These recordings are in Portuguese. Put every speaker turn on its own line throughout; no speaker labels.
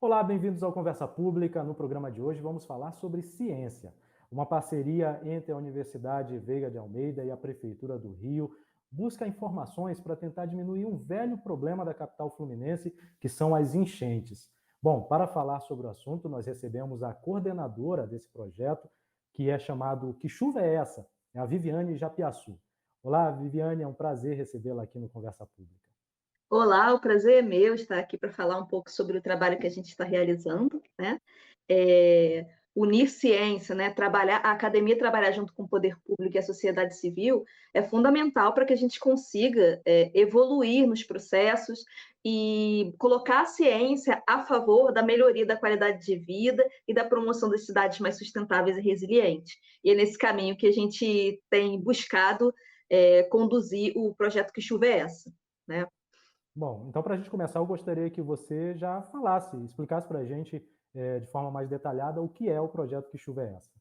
Olá, bem-vindos ao Conversa Pública. No programa de hoje vamos falar sobre ciência. Uma parceria entre a Universidade Veiga de Almeida e a Prefeitura do Rio busca informações para tentar diminuir um velho problema da capital fluminense, que são as enchentes. Bom, para falar sobre o assunto, nós recebemos a coordenadora desse projeto, que é chamado Que Chuva é Essa? É a Viviane Japiaçu. Olá, Viviane, é um prazer recebê-la aqui no Conversa Pública.
Olá, o prazer é meu estar aqui para falar um pouco sobre o trabalho que a gente está realizando, né? É, Unir ciência, né? A academia trabalhar junto com o poder público e a sociedade civil é fundamental para que a gente consiga evoluir nos processos e colocar a ciência a favor da melhoria da qualidade de vida e da promoção das cidades mais sustentáveis e resilientes. E é nesse caminho que a gente tem buscado conduzir o projeto Que Chuva é Essa, né?
Bom, então para a gente começar, eu gostaria que você já falasse, explicasse para a gente de forma mais detalhada o que é o projeto Que Chuva é Essa?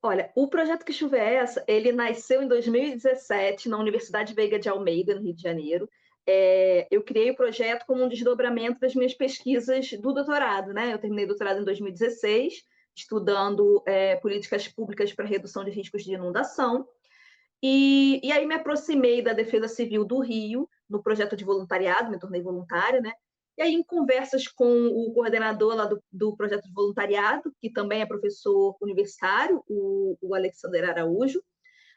Olha, o projeto Que Chuva é Essa? Ele nasceu em 2017 na Universidade Veiga de Almeida, no Rio de Janeiro. Eu criei o projeto como um desdobramento das minhas pesquisas do doutorado, né? Eu terminei o doutorado em 2016, estudando políticas públicas para redução de riscos de inundação. E aí me aproximei da Defesa Civil do Rio, no projeto de voluntariado, me tornei voluntária, né? E aí, em conversas com o coordenador lá do projeto de voluntariado, que também é professor universitário, o Alexander Araújo,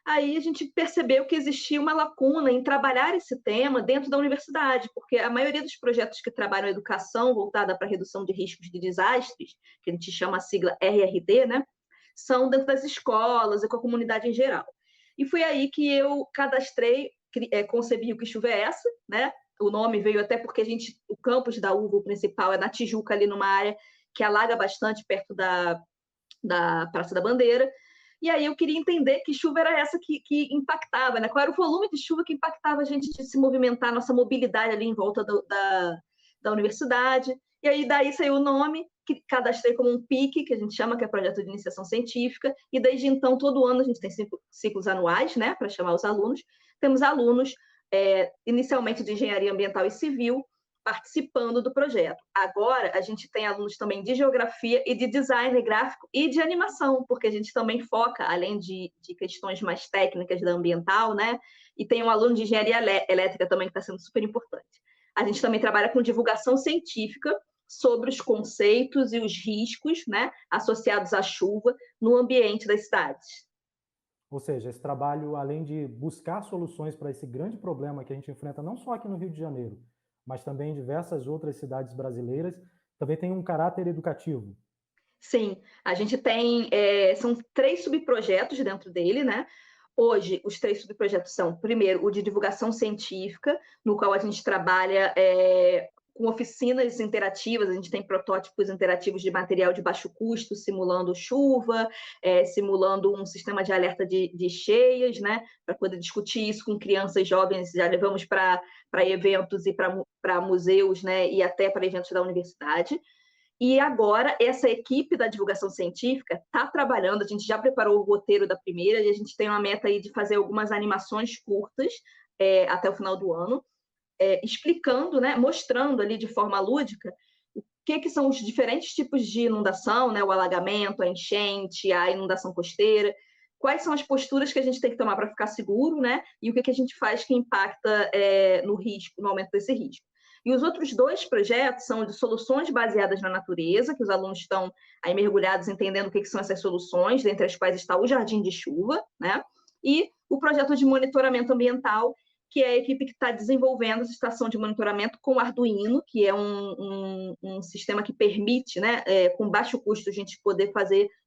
aí a gente percebeu que existia uma lacuna em trabalhar esse tema dentro da universidade, porque a maioria dos projetos que trabalham a educação voltada para a redução de riscos de desastres, que a gente chama a sigla RRD, né, são dentro das escolas e com a comunidade em geral. E foi aí que eu cadastrei, concebi o Que Chuva é Essa, né? O nome veio até porque o campus da UVA, o principal, é na Tijuca, ali numa área que alaga bastante perto da Praça da Bandeira. E aí eu queria entender que chuva era essa que impactava, né? Qual era o volume de chuva que impactava a gente de se movimentar, nossa mobilidade ali em volta da universidade. E aí daí saiu o nome, que cadastrei como um PIC, que a gente chama, que é Projeto de Iniciação Científica, e desde então, todo ano, a gente tem ciclos anuais, né, para chamar os alunos. Temos alunos, inicialmente de Engenharia Ambiental e Civil, participando do projeto. Agora, a gente tem alunos também de geografia e de design gráfico e de animação, porque a gente também foca, além de questões mais técnicas da ambiental, né? E tem um aluno de engenharia elétrica também que está sendo super importante. A gente também trabalha com divulgação científica sobre os conceitos e os riscos, né, associados à chuva no ambiente das cidades.
Ou seja, esse trabalho, além de buscar soluções para esse grande problema que a gente enfrenta não só aqui no Rio de Janeiro, mas também em diversas outras cidades brasileiras, também tem um caráter educativo.
Sim, a gente tem, são 3 subprojetos dentro dele, né? Hoje, os 3 subprojetos são, primeiro, o de divulgação científica, no qual a gente trabalha com oficinas interativas, a gente tem protótipos interativos de material de baixo custo, simulando chuva, simulando um sistema de alerta de cheias, né? Para poder discutir isso com crianças jovens, já levamos para eventos e para museus, né? E até para eventos da universidade. E agora, essa equipe da divulgação científica está trabalhando, a gente já preparou o roteiro da primeira, e a gente tem uma meta aí de fazer algumas animações curtas até o final do ano, explicando, né, mostrando ali de forma lúdica o que são os diferentes tipos de inundação, né, o alagamento, a enchente, a inundação costeira, quais são as posturas que a gente tem que tomar para ficar seguro, né, e o que a gente faz que impacta no risco, no aumento desse risco. E os outros 2 projetos são de soluções baseadas na natureza, que os alunos estão aí mergulhados entendendo o que são essas soluções, dentre as quais está o Jardim de Chuva, né? E o projeto de monitoramento ambiental, que é a equipe que está desenvolvendo essa estação de monitoramento com Arduino, que é um sistema que permite, né, com baixo custo, a gente poder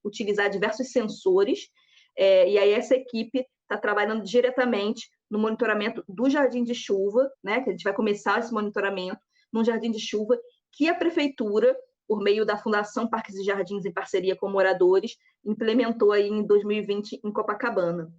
utilizar diversos sensores. E aí essa equipe está trabalhando diretamente no monitoramento do jardim de chuva, né, que a gente vai começar esse monitoramento num jardim de chuva que a prefeitura, por meio da Fundação Parques e Jardins, em parceria com moradores, implementou aí em 2020 em Copacabana.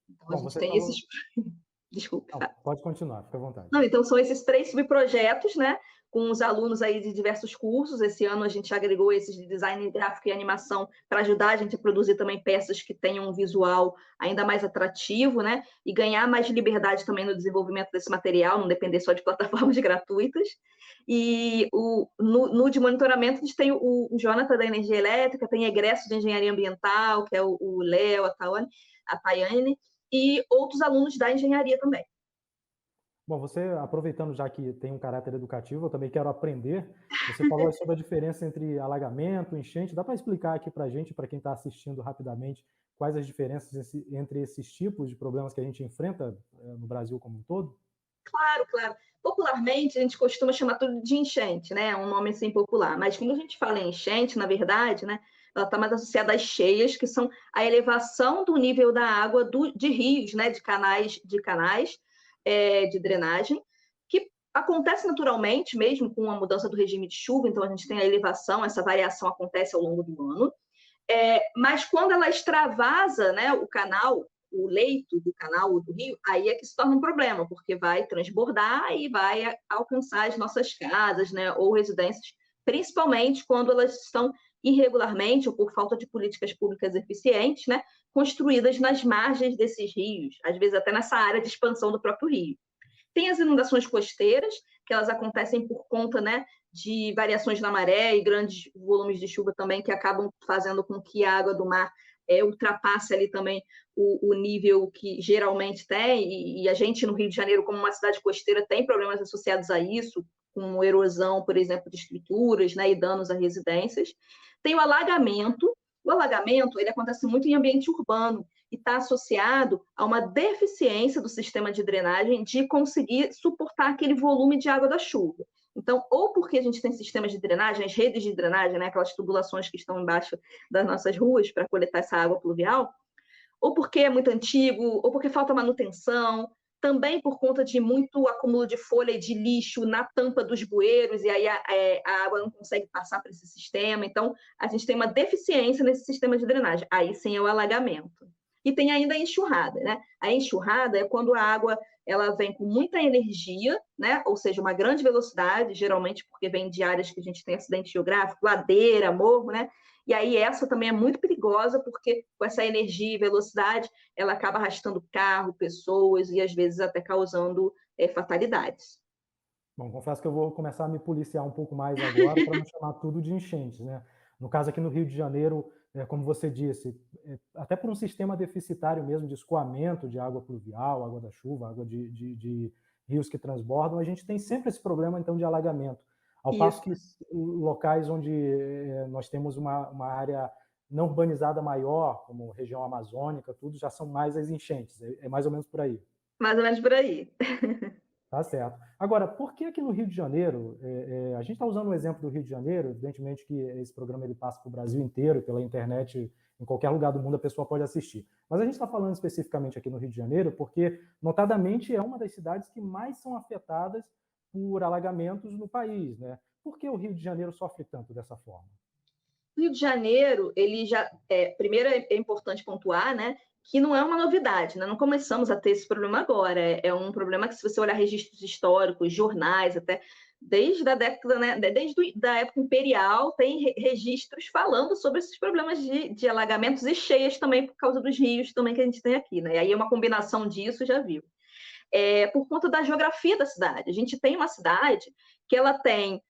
Então, a
Bom,
gente
você
tem esses...
falou.
Desculpe.
Não, pode continuar, fica à vontade.
Não, então, são esses 3 subprojetos, né, com os alunos aí de diversos cursos. Esse ano a gente agregou esses de design gráfico e animação para ajudar a gente a produzir também peças que tenham um visual ainda mais atrativo, né? E ganhar mais liberdade também no desenvolvimento desse material, não depender só de plataformas gratuitas. E no de monitoramento, a gente tem o Jonathan da Energia Elétrica, tem egresso de Engenharia Ambiental, que é o Léo, a Tayane, e outros alunos da engenharia também.
Bom, você, aproveitando já que tem um caráter educativo, eu também quero aprender. Você falou sobre a diferença entre alagamento, enchente. Dá para explicar aqui para a gente, para quem está assistindo rapidamente, quais as diferenças entre esses tipos de problemas que a gente enfrenta no Brasil como um todo?
Claro, claro. Popularmente, a gente costuma chamar tudo de enchente, né? É um nome assim popular. Mas quando a gente fala em enchente, na verdade, né? Ela está mais associada às cheias, que são a elevação do nível da água de rios, né? De canais de drenagem, que acontece naturalmente, mesmo com a mudança do regime de chuva. Então, a gente tem a elevação, essa variação acontece ao longo do ano. Mas quando ela extravasa, né, o leito do canal ou do rio, aí é que se torna um problema, porque vai transbordar e vai alcançar as nossas casas, né, ou residências, principalmente quando elas estão irregularmente ou por falta de políticas públicas eficientes, né, construídas nas margens desses rios, às vezes até nessa área de expansão do próprio rio. Tem as inundações costeiras, que elas acontecem por conta, né, de variações na maré e grandes volumes de chuva também, que acabam fazendo com que a água do mar ultrapasse ali também o nível que geralmente tem, e a gente no Rio de Janeiro, como uma cidade costeira, tem problemas associados a isso, com erosão, por exemplo, de estruturas, né, e danos a residências. Tem o alagamento ele acontece muito em ambiente urbano, e está associado a uma deficiência do sistema de drenagem de conseguir suportar aquele volume de água da chuva. Então, ou porque a gente tem sistemas de drenagem, as redes de drenagem, né, aquelas tubulações que estão embaixo das nossas ruas para coletar essa água pluvial, ou porque é muito antigo, ou porque falta manutenção, também por conta de muito acúmulo de folha e de lixo na tampa dos bueiros, e aí a água não consegue passar para esse sistema. Então, a gente tem uma deficiência nesse sistema de drenagem. Aí sim é o alagamento. E tem ainda a enxurrada, né? A enxurrada é quando a água ela vem com muita energia, né? Ou seja, uma grande velocidade, geralmente porque vem de áreas que a gente tem acidente geográfico, ladeira, morro, né? E aí essa também é muito perigosa, porque com essa energia e velocidade, ela acaba arrastando carro, pessoas e às vezes até causando fatalidades.
Bom, confesso que eu vou começar a me policiar um pouco mais agora para não chamar tudo de enchentes, né? No caso aqui no Rio de Janeiro, como você disse, até por um sistema deficitário mesmo de escoamento de água pluvial, água da chuva, água de rios que transbordam, a gente tem sempre esse problema então de alagamento. Ao passo que locais onde nós temos uma área não urbanizada maior, como região amazônica, tudo, já são mais as enchentes. É mais ou menos por aí.
Mais ou menos por aí.
Tá certo. Agora, por que aqui no Rio de Janeiro, a gente está usando o exemplo do Rio de Janeiro, evidentemente que esse programa ele passa para o Brasil inteiro, pela internet, em qualquer lugar do mundo a pessoa pode assistir. Mas a gente está falando especificamente aqui no Rio de Janeiro porque, notadamente, é uma das cidades que mais são afetadas por alagamentos no país, né? Por que o Rio de Janeiro sofre tanto dessa forma?
O Rio de Janeiro, ele já. Primeiro é importante pontuar, né? Que não é uma novidade, né? Não começamos a ter esse problema agora. É um problema que, se você olhar registros históricos, jornais, até desde a década, né? Desde a época imperial, tem registros falando sobre esses problemas de alagamentos e cheias também por causa dos rios também que a gente tem aqui, né? E aí uma combinação disso já viu. Por conta da geografia da cidade. A gente tem uma cidade que ela tem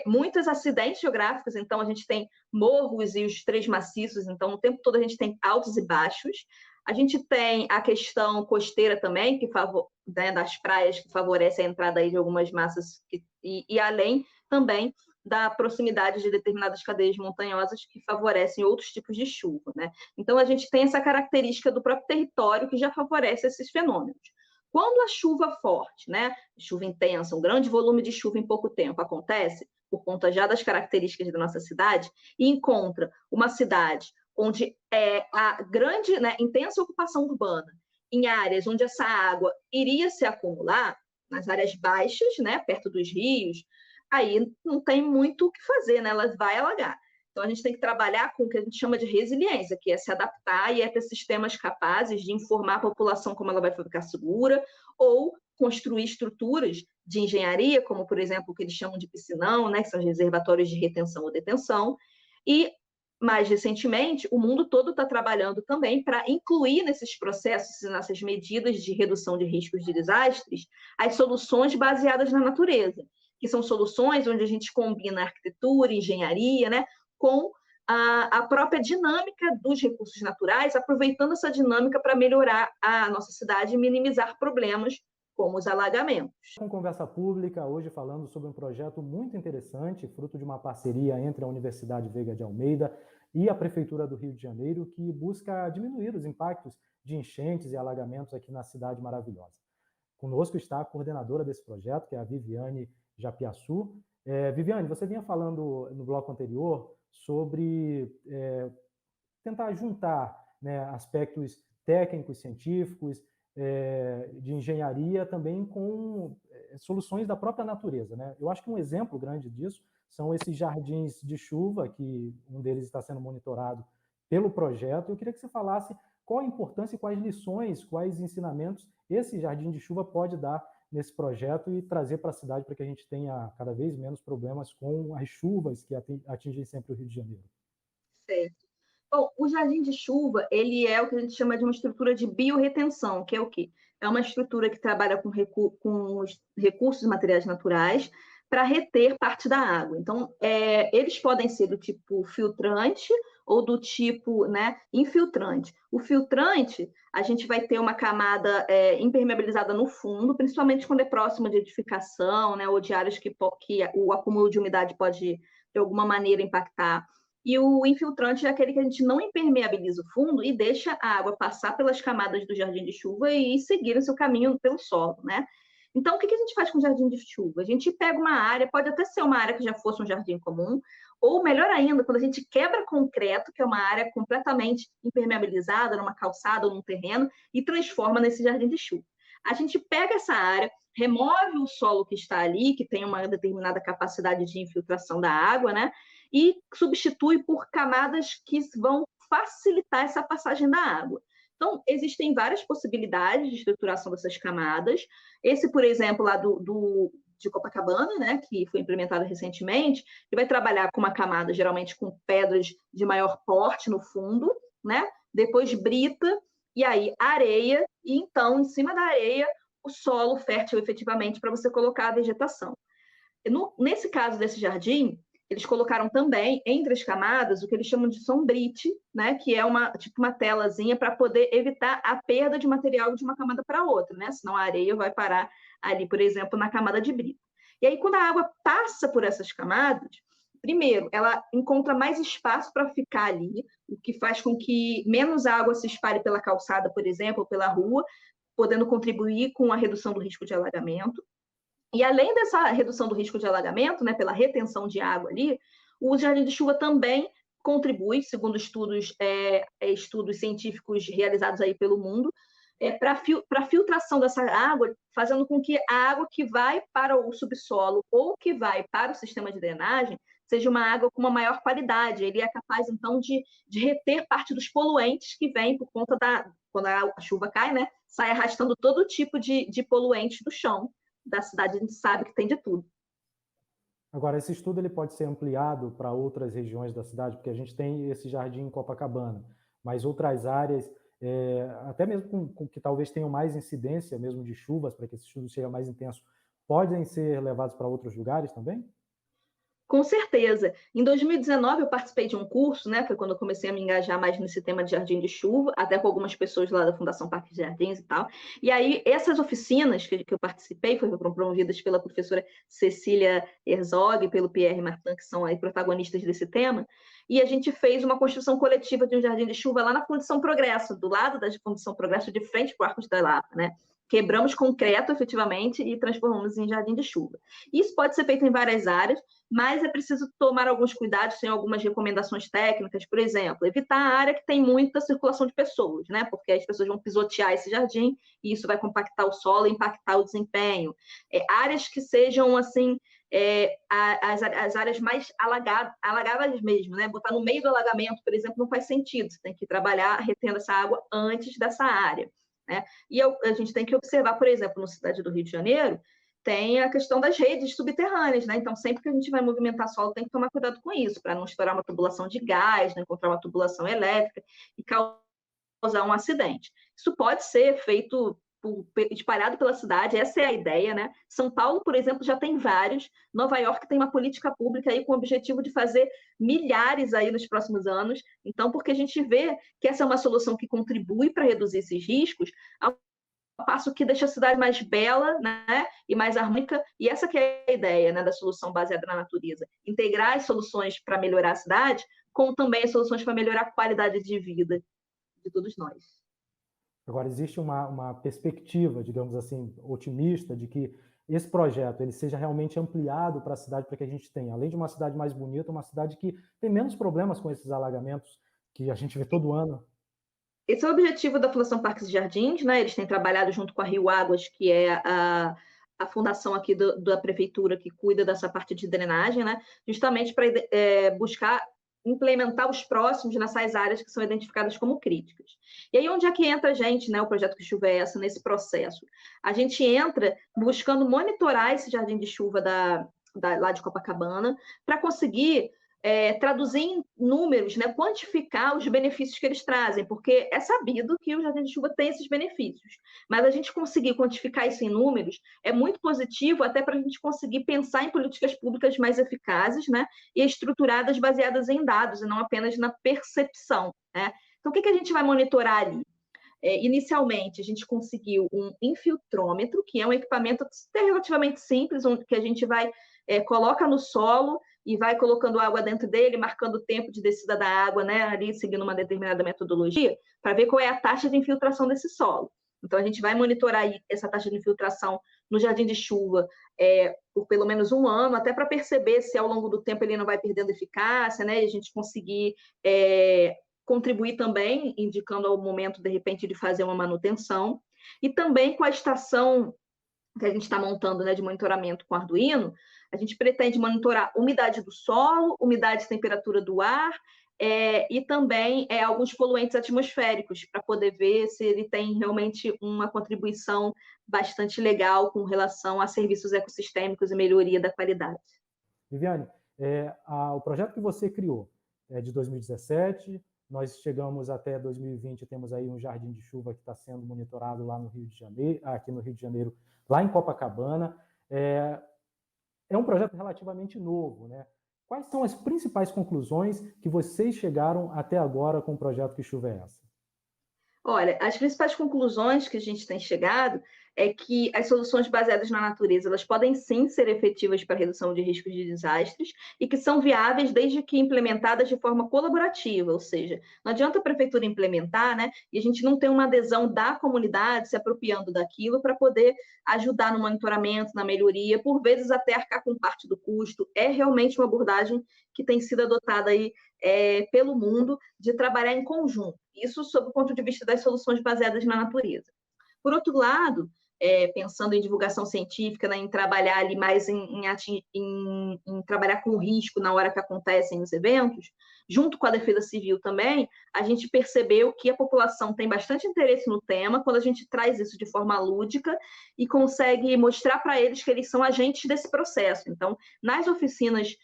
muitos acidentes geográficos, então a gente tem morros e os três maciços, então o tempo todo a gente tem altos e baixos. A gente tem a questão costeira também, né, das praias, que favorece a entrada aí de algumas massas, e além também da proximidade de determinadas cadeias montanhosas que favorecem outros tipos de chuva, né? Então a gente tem essa característica do próprio território que já favorece esses fenômenos. Quando a chuva forte, né, chuva intensa, um grande volume de chuva em pouco tempo acontece, por conta já das características da nossa cidade, e encontra uma cidade onde a grande, né, intensa ocupação urbana, em áreas onde essa água iria se acumular, nas áreas baixas, né, perto dos rios, aí não tem muito o que fazer, né, ela vai alagar. Então, a gente tem que trabalhar com o que a gente chama de resiliência, que é se adaptar e ter sistemas capazes de informar a população como ela vai ficar segura, ou construir estruturas de engenharia, como, por exemplo, o que eles chamam de piscinão, né, que são reservatórios de retenção ou detenção, e, mais recentemente, o mundo todo está trabalhando também para incluir nesses processos e nessas medidas de redução de riscos de desastres as soluções baseadas na natureza, que são soluções onde a gente combina arquitetura, engenharia, né, com a própria dinâmica dos recursos naturais, aproveitando essa dinâmica para melhorar a nossa cidade e minimizar problemas como os alagamentos.
Com conversa pública, hoje falando sobre um projeto muito interessante, fruto de uma parceria entre a Universidade Veiga de Almeida e a Prefeitura do Rio de Janeiro, que busca diminuir os impactos de enchentes e alagamentos aqui na cidade maravilhosa. Conosco está a coordenadora desse projeto, que é a Viviane Japiaçu. Viviane, você vinha falando no bloco anterior sobre tentar juntar, né, aspectos técnicos, científicos, de engenharia também com soluções da própria natureza, né? Eu acho que um exemplo grande disso são esses jardins de chuva, que um deles está sendo monitorado pelo projeto. Eu queria que você falasse qual a importância e quais lições, quais ensinamentos esse jardim de chuva pode dar nesse projeto e trazer para a cidade para que a gente tenha cada vez menos problemas com as chuvas que atingem sempre o Rio de Janeiro.
Certo. Bom, o jardim de chuva, ele é o que a gente chama de uma estrutura de biorretenção, que é o quê? É uma estrutura que trabalha com os recursos materiais naturais para reter parte da água. Então, eles podem ser do tipo filtrante ou do tipo, né, infiltrante. O filtrante, a gente vai ter uma camada impermeabilizada no fundo, principalmente quando é próximo de edificação, né, ou de áreas que o acúmulo de umidade pode, de alguma maneira, impactar. E o infiltrante é aquele que a gente não impermeabiliza o fundo e deixa a água passar pelas camadas do jardim de chuva e seguir o seu caminho pelo solo, né? Então, o que a gente faz com o jardim de chuva? A gente pega uma área, pode até ser uma área que já fosse um jardim comum, ou melhor ainda, quando a gente quebra concreto, que é uma área completamente impermeabilizada, numa calçada ou num terreno, e transforma nesse jardim de chuva. A gente pega essa área, remove o solo que está ali, que tem uma determinada capacidade de infiltração da água, né? E substitui por camadas que vão facilitar essa passagem da água. Então, existem várias possibilidades de estruturação dessas camadas. Esse, por exemplo, lá de Copacabana, né, que foi implementado recentemente, que vai trabalhar com uma camada, geralmente com pedras de maior porte no fundo, né? Depois brita, e aí areia, e então, em cima da areia, o solo fértil efetivamente para você colocar a vegetação. Nesse caso desse jardim, eles colocaram também, entre as camadas, o que eles chamam de sombrite, né? Que é tipo uma telazinha para poder evitar a perda de material de uma camada para outra, né? Senão a areia vai parar ali, por exemplo, na camada de brita. E aí, quando a água passa por essas camadas, primeiro, ela encontra mais espaço para ficar ali, o que faz com que menos água se espalhe pela calçada, por exemplo, ou pela rua, podendo contribuir com a redução do risco de alagamento. E além dessa redução do risco de alagamento, né, pela retenção de água ali, o jardim de chuva também contribui, segundo estudos científicos realizados aí pelo mundo, para a filtração dessa água, fazendo com que a água que vai para o subsolo ou que vai para o sistema de drenagem seja uma água com uma maior qualidade. Ele é capaz, então, de reter parte dos poluentes que vêm por conta quando a chuva cai, né, sai arrastando todo tipo de poluentes do chão da cidade. A gente sabe que tem de tudo.
Agora, esse estudo ele pode ser ampliado para outras regiões da cidade, porque a gente tem esse jardim em Copacabana, mas outras áreas, até mesmo com que talvez tenham mais incidência mesmo de chuvas, para que esse estudo seja mais intenso, podem ser levados para outros lugares também?
Com certeza. Em 2019, eu participei de um curso, né? Foi quando eu comecei a me engajar mais nesse tema de jardim de chuva, até com algumas pessoas lá da Fundação Parque de Jardins e tal. E aí, essas oficinas que eu participei foram promovidas pela professora Cecília Herzog e pelo Pierre Martin, que são aí protagonistas desse tema. E a gente fez uma construção coletiva de um jardim de chuva lá na Fundição Progresso, do lado da Fundição Progresso, de frente para o Arcos da Lapa, né? Quebramos concreto, efetivamente, e transformamos em jardim de chuva. Isso pode ser feito em várias áreas, mas é preciso tomar alguns cuidados, tem algumas recomendações técnicas, por exemplo, evitar a área que tem muita circulação de pessoas, né? Porque as pessoas vão pisotear esse jardim e isso vai compactar o solo e impactar o desempenho. Áreas que sejam, assim, as áreas mais alagadas mesmo, né? Botar no meio do alagamento, por exemplo, não faz sentido, você tem que trabalhar retendo essa água antes dessa área. né? E a gente tem que observar, por exemplo, na cidade do Rio de Janeiro, tem a questão das redes subterrâneas, né? Então, sempre que a gente vai movimentar solo, tem que tomar cuidado com isso, para não estourar uma tubulação de gás, não encontrar uma tubulação elétrica e causar um acidente. Isso pode ser feito espalhado pela cidade, essa é a ideia, né? São Paulo, por exemplo, já tem vários. Nova York tem uma política pública aí com o objetivo de fazer milhares aí nos próximos anos. Então, porque a gente vê que essa é uma solução que contribui para reduzir esses riscos, ao passo que deixa a cidade mais bela, né, e mais harmônica, e essa que é a ideia, né, da solução baseada na natureza. Integrar as soluções para melhorar a cidade com também as soluções para melhorar a qualidade de vida de todos nós.
Agora, existe uma perspectiva, digamos assim, otimista de que esse projeto ele seja realmente ampliado para a cidade, para que a gente tenha, além de uma cidade mais bonita, uma cidade que tem menos problemas com esses alagamentos que a gente vê todo ano.
Esse é o objetivo da Fundação Parques e Jardins, né? Eles têm trabalhado junto com a Rio Águas, que é a fundação aqui da prefeitura que cuida dessa parte de drenagem, né? Justamente para buscar implementar os próximos nessas áreas que são identificadas como críticas. E aí, onde é que entra a gente, né? O projeto Que Chuva é Essa, nesse processo? A gente entra buscando monitorar esse jardim de chuva lá de Copacabana para conseguir traduzir em números, né, quantificar os benefícios que eles trazem, porque é sabido que o jardim de chuva tem esses benefícios, mas a gente conseguir quantificar isso em números é muito positivo até para a gente conseguir pensar em políticas públicas mais eficazes, né, e estruturadas baseadas em dados e não apenas na percepção, né? Então, o que a gente vai monitorar ali? Inicialmente, a gente conseguiu um infiltrômetro, que é um equipamento relativamente simples, que a gente coloca no solo e vai colocando água dentro dele, marcando o tempo de descida da água, né, ali seguindo uma determinada metodologia, para ver qual é a taxa de infiltração desse solo. Então, a gente vai monitorar aí essa taxa de infiltração no jardim de chuva por pelo menos um ano, até para perceber se ao longo do tempo ele não vai perdendo eficácia, né, e a gente conseguir contribuir também, indicando ao momento, de repente, de fazer uma manutenção. E também com a estação que a gente está montando, né, de monitoramento com Arduino, a gente pretende monitorar umidade do solo, umidade e temperatura do ar, e também alguns poluentes atmosféricos, para poder ver se ele tem realmente uma contribuição bastante legal com relação a serviços ecossistêmicos e melhoria da qualidade.
Viviane, o projeto que você criou é de 2017, nós chegamos até 2020, temos aí um jardim de chuva que está sendo monitorado lá no Rio de Janeiro, aqui no Rio de Janeiro, lá em Copacabana. É um projeto relativamente novo, né? Quais são as principais conclusões que vocês chegaram até agora com o projeto Que Chuva é Essa?
Olha, as principais conclusões que a gente tem chegado é que as soluções baseadas na natureza, elas podem sim ser efetivas para a redução de riscos de desastres e que são viáveis desde que implementadas de forma colaborativa, ou seja, não adianta a prefeitura implementar, né, e a gente não ter uma adesão da comunidade se apropriando daquilo para poder ajudar no monitoramento, na melhoria, por vezes até arcar com parte do custo. É realmente uma abordagem que tem sido adotada aí pelo mundo de trabalhar em conjunto. Isso sob o ponto de vista das soluções baseadas na natureza. Por outro lado, pensando em divulgação científica, né, em trabalhar ali mais em trabalhar com o risco na hora que acontecem os eventos, junto com a Defesa Civil também, a gente percebeu que a população tem bastante interesse no tema quando a gente traz isso de forma lúdica e consegue mostrar para eles que eles são agentes desse processo. Então, nas oficinas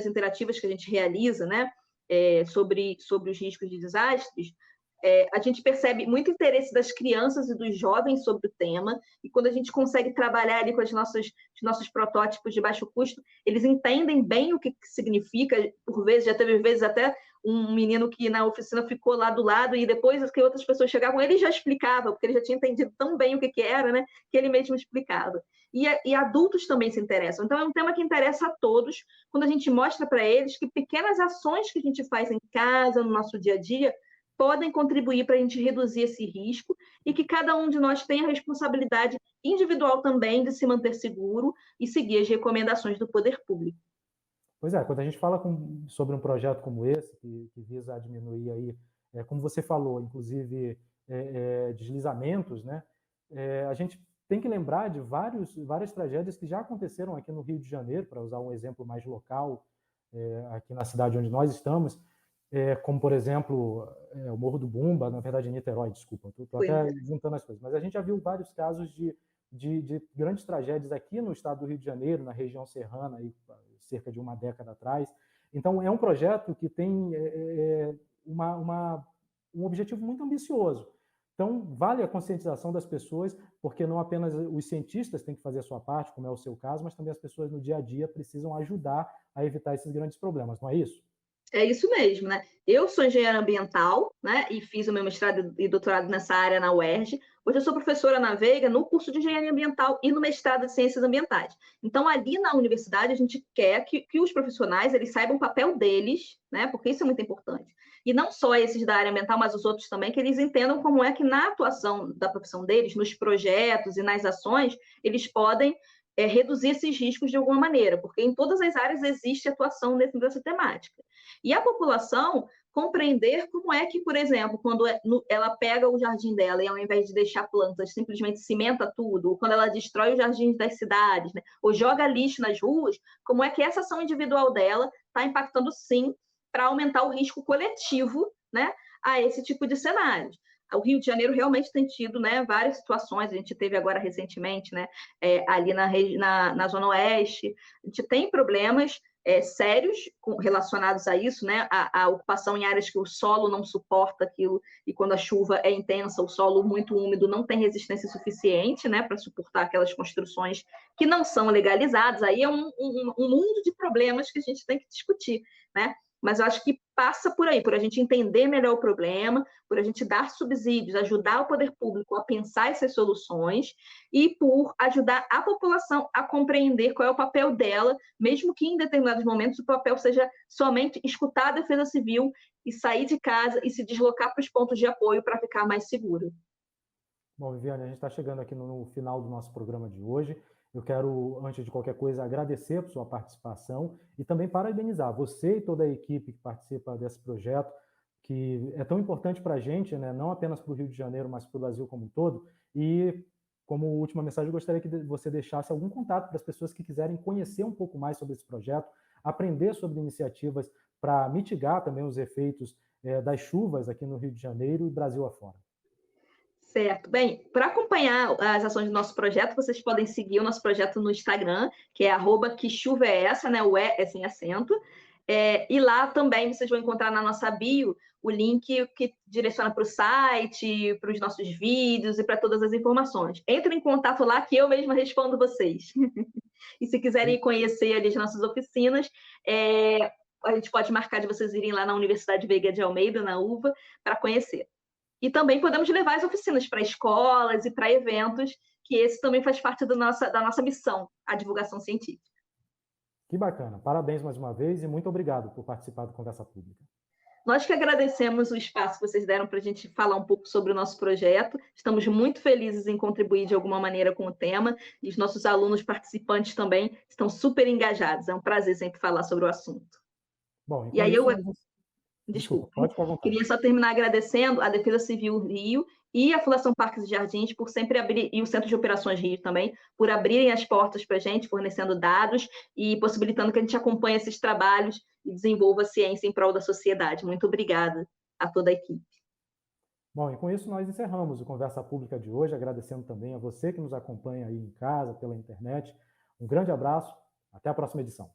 interativas que a gente realiza, né, sobre os riscos de desastres, a gente percebe muito interesse das crianças e dos jovens sobre o tema, e quando a gente consegue trabalhar ali com os nossos protótipos de baixo custo, eles entendem bem o que significa. Por vezes, já teve vezes até um menino que na oficina ficou lá do lado, e depois que outras pessoas chegavam, ele já explicava, porque ele já tinha entendido tão bem o que era, né, que ele mesmo explicava. E adultos também se interessam. Então, é um tema que interessa a todos, quando a gente mostra para eles que pequenas ações que a gente faz em casa, no nosso dia a dia, podem contribuir para a gente reduzir esse risco e que cada um de nós tem a responsabilidade individual também de se manter seguro e seguir as recomendações do poder público.
Pois é, quando a gente fala sobre um projeto como esse, que visa diminuir aí, como você falou, inclusive deslizamentos, né? A gente tem que lembrar de várias tragédias que já aconteceram aqui no Rio de Janeiro, para usar um exemplo mais local, aqui na cidade onde nós estamos, como, por exemplo, o Morro do Bumba, na verdade, em Niterói, desculpa, estou até juntando as coisas, mas a gente já viu vários casos de grandes tragédias aqui no estado do Rio de Janeiro, na região serrana, aí, cerca de uma década atrás. Então, é um projeto que tem um objetivo muito ambicioso. Então, vale a conscientização das pessoas, porque não apenas os cientistas têm que fazer a sua parte, como é o seu caso, mas também as pessoas no dia a dia precisam ajudar a evitar esses grandes problemas, não é isso?
É isso mesmo, né? Eu sou engenheira ambiental, né? E fiz o meu mestrado e doutorado nessa área na UERJ. Hoje eu sou professora na Veiga, no curso de engenharia ambiental e no mestrado de ciências ambientais. Então, ali na universidade, a gente quer que os profissionais eles saibam o papel deles, né? Porque isso é muito importante. E não só esses da área ambiental, mas os outros também, que eles entendam como é que na atuação da profissão deles, nos projetos e nas ações, eles podem reduzir esses riscos de alguma maneira, porque em todas as áreas existe atuação dentro dessa temática. E a população compreender como é que, por exemplo, quando ela pega o jardim dela e ao invés de deixar plantas, simplesmente cimenta tudo, ou quando ela destrói os jardins das cidades, né, ou joga lixo nas ruas, como é que essa ação individual dela está impactando, sim, para aumentar o risco coletivo, né, a esse tipo de cenários. O Rio de Janeiro realmente tem tido, né, várias situações, a gente teve agora recentemente, né, ali na Zona Oeste, a gente tem problemas sérios relacionados a isso, né? A ocupação em áreas que o solo não suporta aquilo, e quando a chuva é intensa, o solo muito úmido não tem resistência suficiente, né, para suportar aquelas construções que não são legalizadas. Aí é um mundo de problemas que a gente tem que discutir, né? Mas eu acho que passa por aí, por a gente entender melhor o problema, por a gente dar subsídios, ajudar o poder público a pensar essas soluções e por ajudar a população a compreender qual é o papel dela, mesmo que em determinados momentos o papel seja somente escutar a defesa civil e sair de casa e se deslocar para os pontos de apoio para ficar mais seguro.
Bom, Viviane, a gente está chegando aqui no final do nosso programa de hoje. Eu quero, antes de qualquer coisa, agradecer por sua participação e também parabenizar você e toda a equipe que participa desse projeto, que é tão importante para a gente, né? Não apenas para o Rio de Janeiro, mas para o Brasil como um todo. E, como última mensagem, eu gostaria que você deixasse algum contato para as pessoas que quiserem conhecer um pouco mais sobre esse projeto, aprender sobre iniciativas para mitigar também os efeitos das chuvas aqui no Rio de Janeiro e Brasil afora.
Certo. Bem, para acompanhar as ações do nosso projeto, vocês podem seguir o nosso projeto no Instagram, que é @quechuvaessa, né? O é sem acento. E lá também vocês vão encontrar na nossa bio o link que direciona para o site, para os nossos vídeos e para todas as informações. Entre em contato lá que eu mesma respondo vocês. E se quiserem conhecer ali as nossas oficinas, a gente pode marcar de vocês irem lá na Universidade Veiga de Almeida, na UVA, para conhecer. E também podemos levar as oficinas para escolas e para eventos, que esse também faz parte da nossa missão, a divulgação científica.
Que bacana. Parabéns mais uma vez e muito obrigado por participar do Conversa Pública.
Nós que agradecemos o espaço que vocês deram para a gente falar um pouco sobre o nosso projeto. Estamos muito felizes em contribuir de alguma maneira com o tema e os nossos alunos participantes também estão super engajados. É um prazer sempre falar sobre o assunto.
Bom, e
E
com
aí
isso
eu
nós... Desculpa,
Desculpa.
pode ficar à vontade.
Queria só terminar agradecendo a Defesa Civil Rio e a Fundação Parques e Jardins por sempre abrir, e o Centro de Operações Rio também, por abrirem as portas para a gente, fornecendo dados e possibilitando que a gente acompanhe esses trabalhos e desenvolva a ciência em prol da sociedade. Muito obrigada a toda a equipe.
Bom, e com isso nós encerramos o Conversa Pública de hoje, agradecendo também a você que nos acompanha aí em casa, pela internet. Um grande abraço, até a próxima edição.